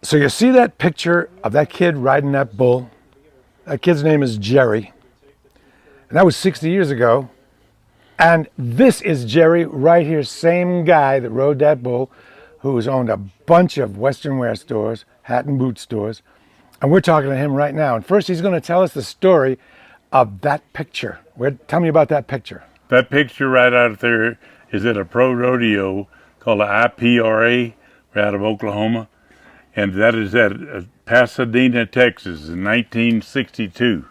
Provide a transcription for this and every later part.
So you see that picture of that kid riding that bull? That kid's name is Jerry. And that was 60 years ago. And this is Jerry right here, same guy that rode that bull, who's owned a bunch of Western wear stores, hat and boot stores. And we're talking to him right now. And first he's going to tell us the story of that picture. Tell me about that picture. That picture right out there is at a pro rodeo called the IPRA, out of Oklahoma. And that is at Pasadena, Texas in 1962.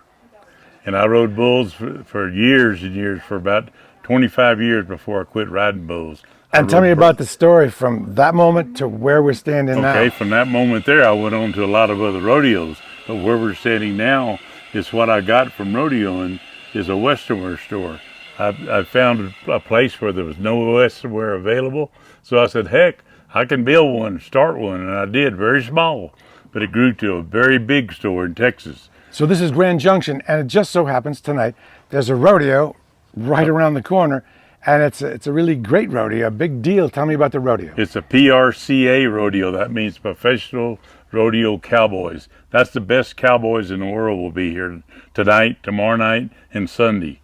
And I rode bulls for years and years, for about 25 years before I quit riding bulls. And tell me about the story from that moment to where we're standing now. Okay, from that moment there, I went on to a lot of other rodeos. But where we're standing now is what I got from rodeoing is a Western wear store. I found a place where there was no Western wear available. So I said, heck, I can build one, start one. And I did, very small. But it grew to a very big store in Texas. So this is Grand Junction, and it just so happens tonight there's a rodeo right around the corner, and it's a really great rodeo, a big deal. Tell me about the rodeo. It's a PRCA rodeo. That means Professional Rodeo Cowboys. That's the best cowboys in the world will be here tonight, tomorrow night, and Sunday.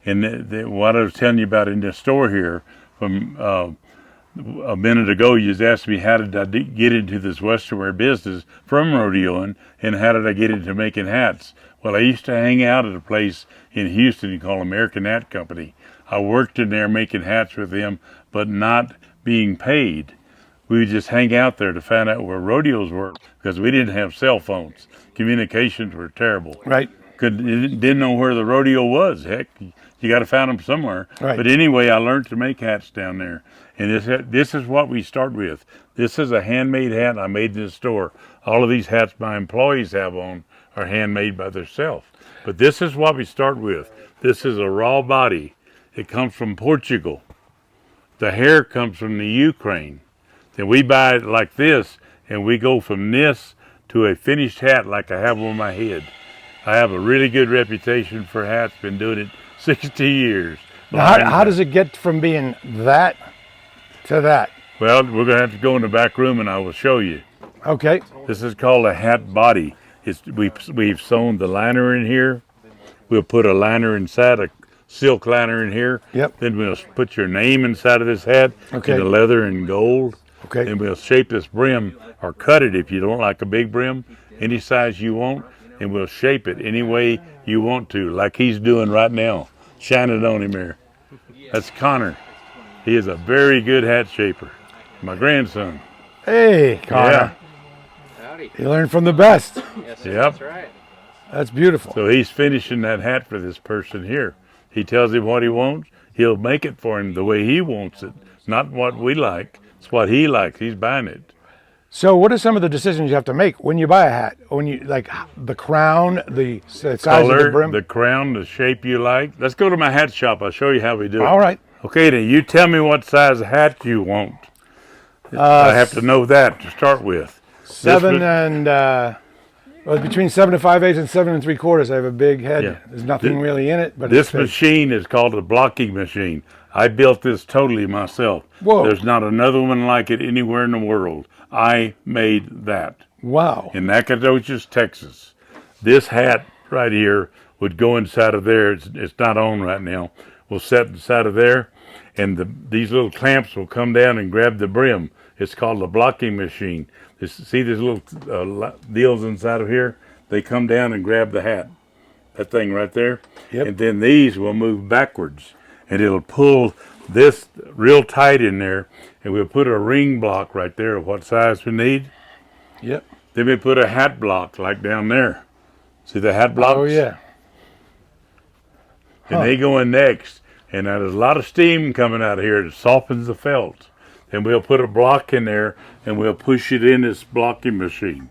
And what I was telling you about in the store here from a minute ago, you just asked me how did I get into this Western wear business from rodeoing, and how did I get into making hats? Well, I used to hang out at a place in Houston called American Hat Company. I worked in there making hats with them, but not being paid. We would just hang out there to find out where rodeos were, because we didn't have cell phones. Communications were terrible. Right. Didn't know where the rodeo was. Heck, you got to find them somewhere. Right. But anyway, I learned to make hats down there. And this is what we start with. This is a handmade hat I made in the store. All of these hats my employees have on are handmade by themselves. But this is what we start with. This is a raw body. It comes from Portugal. The hair comes from the Ukraine. Then we buy it like this, and we go from this to a finished hat like I have on my head. I have a really good reputation for hats. Been doing it 60 years. Now, how does it get from being that to that? Well, we're going to have to go in the back room and I will show you. Okay. This is called a hat body. We've sewn the liner in here. We'll put a liner inside, a silk liner in here. Yep. Then we'll put your name inside of this hat in the leather and gold. Okay. And we'll shape this brim, or cut it if you don't like a big brim, any size you want, and we'll shape it any way you want to, like he's doing right now. Shine it on him here. That's Connor. He is a very good hat shaper. My grandson. Hey, Connor. Yeah. Howdy. You learn from the best. Yes, sir, Yep. That's right. That's beautiful. So he's finishing that hat for this person here. He tells him what he wants. He'll make it for him the way he wants it. Not what we like. It's what he likes. He's buying it. So what are some of the decisions you have to make when you buy a hat? When you, like, the crown, the size Color, of the brim? the crown, the shape you like. Let's go to my hat shop. I'll show you how we do it. All right. Okay, then you tell me what size hat you want. I have to know that to start with. Between 7 5/8 and 7 3/4. I have a big head. Yeah. There's nothing really in it, but This it's big. machine is called a blocking machine. I built this totally myself. Whoa. There's not another one like it anywhere in the world. I made that Wow. in Nacogdoches, Texas. This hat right here would go inside of there. It's not on right now. We'll set inside of there, and these little clamps will come down and grab the brim. It's called a blocking machine. See these little deals inside of here? They come down and grab the hat. That thing right there. Yep. And then these will move backwards, and it'll pull this real tight in there, and we'll put a ring block right there of what size we need. Yep. Then we put a hat block like down there. See the hat blocks? Oh, yeah. And they go in next. And now there's a lot of steam coming out of here. It softens the felt. And we'll put a block in there, and we'll push it in this blocking machine.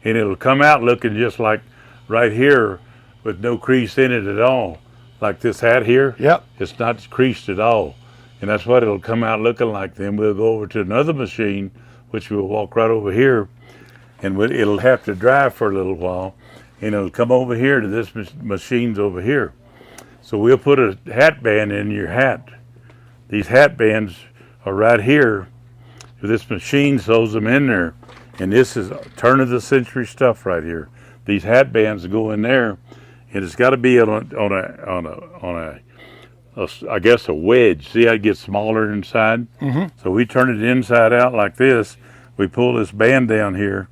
And it'll come out looking just like right here with no crease in it at all. Like this hat here. Yep. It's not creased at all. And that's what it'll come out looking like. Then we'll go over to another machine, which we'll walk right over here. And it'll have to dry for a little while. And it'll come over here to this machine's over here. So we'll put a hat band in your hat. These hat bands are right here. This machine sews them in there, And this is turn of the century stuff right here. These hat bands go in there, and it's got to be on I guess a wedge. See how it gets smaller inside? Mm-hmm. So we turn it inside out like this. We pull this band down here.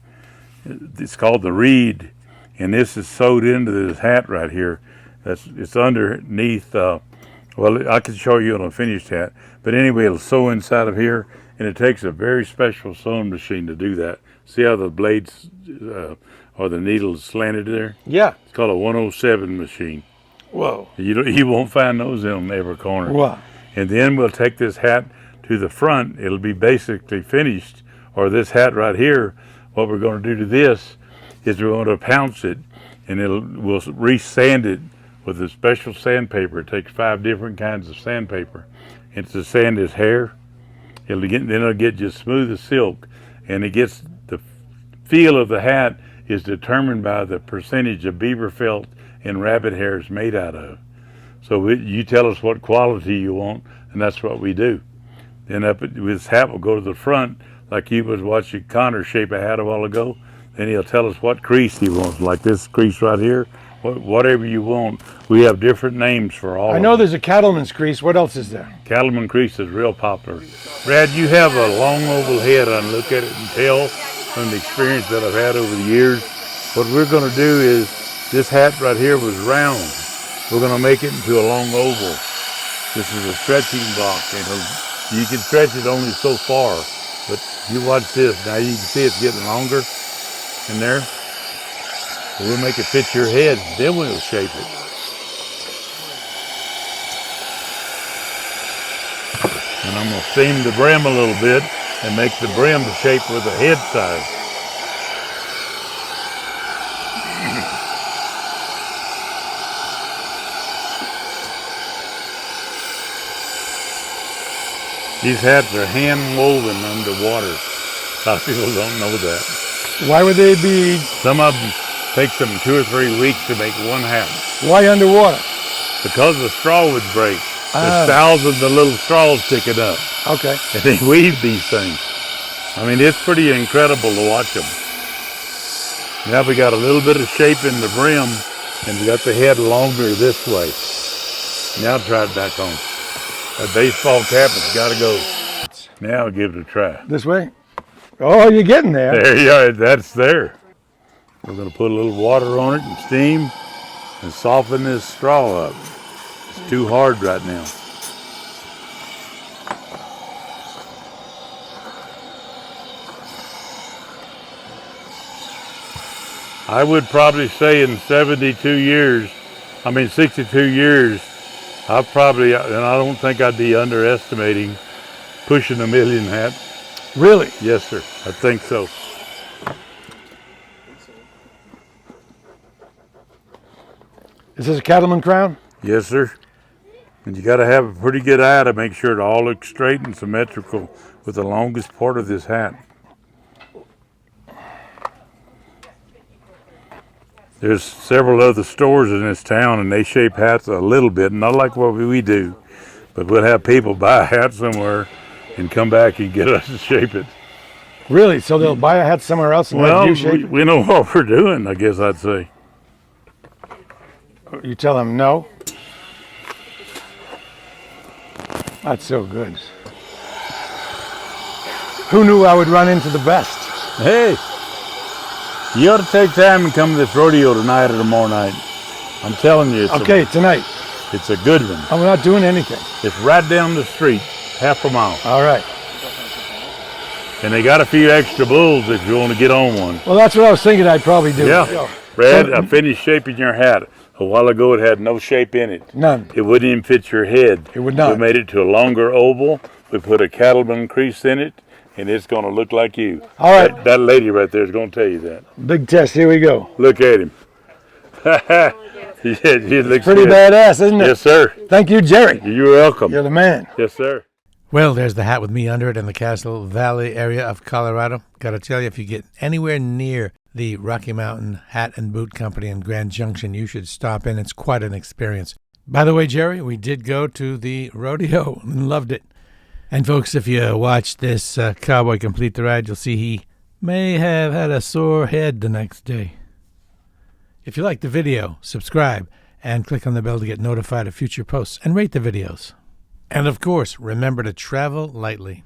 It's called the reed, and this is sewed into this hat right here. It's underneath. Well, I can show you on a finished hat, but anyway, it'll sew inside of here, and it takes a very special sewing machine to do that. See how the blades or the needles slanted there? Yeah. It's called a 107 machine. Whoa. You won't find those in every corner. Wow. And then we'll take this hat to the front. It'll be basically finished. Or this hat right here, what we're going to do to this is we're going to pounce it, and we'll re-sand it with a special sandpaper. It takes 5 different kinds of sandpaper. And to sand his hair, then it'll get just smooth as silk. And it gets the feel of the hat is determined by the percentage of beaver felt and rabbit hair is made out of. So you tell us what quality you want, and that's what we do. Then this hat will go to the front, like you was watching Connor shape a hat a while ago. Then he'll tell us what crease he wants, like this crease right here. Whatever you want. We have different names for all of them. I know there's a cattleman's crease. What else is there? Cattleman crease is real popular. Brad, you have a long oval head. I look at it and tell from the experience that I've had over the years. What we're going to do is, this hat right here was round. We're going to make it into a long oval. This is a stretching block. You can stretch it only so far, but you watch this. Now you can see it's getting longer in there. We'll make it fit your head, then we'll shape it. And I'm going to seam the brim a little bit and make the brim the shape with the head size. These hats are hand woven underwater. A lot of people don't know that. Why would they be? Some of them takes them 2 or 3 weeks to make one hat. Why underwater? Because the straw would break. There's thousands of little straws sticking up. Okay. And they weave these things. I mean, it's pretty incredible to watch them. Now we got a little bit of shape in the brim, and we got the head longer this way. Now try it back on. That baseball cap has got to go. Now I'll give it a try. This way? Oh, you're getting there. There you are. That's there. We're going to put a little water on it and steam and soften this straw up. It's too hard right now. I would probably say in 62 years, I've probably, and I don't think I'd be underestimating pushing 1 million hats. Really? Yes, sir. I think so. Is this a cattleman crown? Yes, sir. And you got to have a pretty good eye to make sure it all looks straight and symmetrical with the longest part of this hat. There's several other stores in this town, and they shape hats a little bit, not like what we do, but we'll have people buy a hat somewhere and come back and get us to shape it. Really? So they'll buy a hat somewhere else and have you shape it? We know what we're doing, I guess I'd say. You tell them no? That's so good. Who knew I would run into the best? Hey, you ought to take time and come to this rodeo tonight or tomorrow night. I'm telling you. Tonight. It's a good one. I'm not doing anything. It's right down the street, half a mile. All right. And they got a few extra bulls if you want to get on one. Well, that's what I was thinking I'd probably do. Yeah. Brad, I finished shaping your hat. A while ago, it had no shape in it. None. It wouldn't even fit your head. It would not. We made it to a longer oval. We put a cattleman crease in it, and it's going to look like you. All right. That lady right there is going to tell you that. Big test. Here we go. Look at him. He looks Pretty good. badass, isn't it? Yes, sir. Thank you, Jerry. You're welcome. You're the man. Yes, sir. Well, there's the hat with me under it in the Castle Valley area of Colorado. Got to tell you, if you get anywhere near the Rocky Mountain Hat and Boot Company in Grand Junction, you should stop in. It's quite an experience. By the way, Jerry, we did go to the rodeo and loved it. And folks, if you watch this Cowboy complete the ride, you'll see he may have had a sore head the next day. If you like the video, subscribe and click on the bell to get notified of future posts and rate the videos. And of course, remember to travel lightly.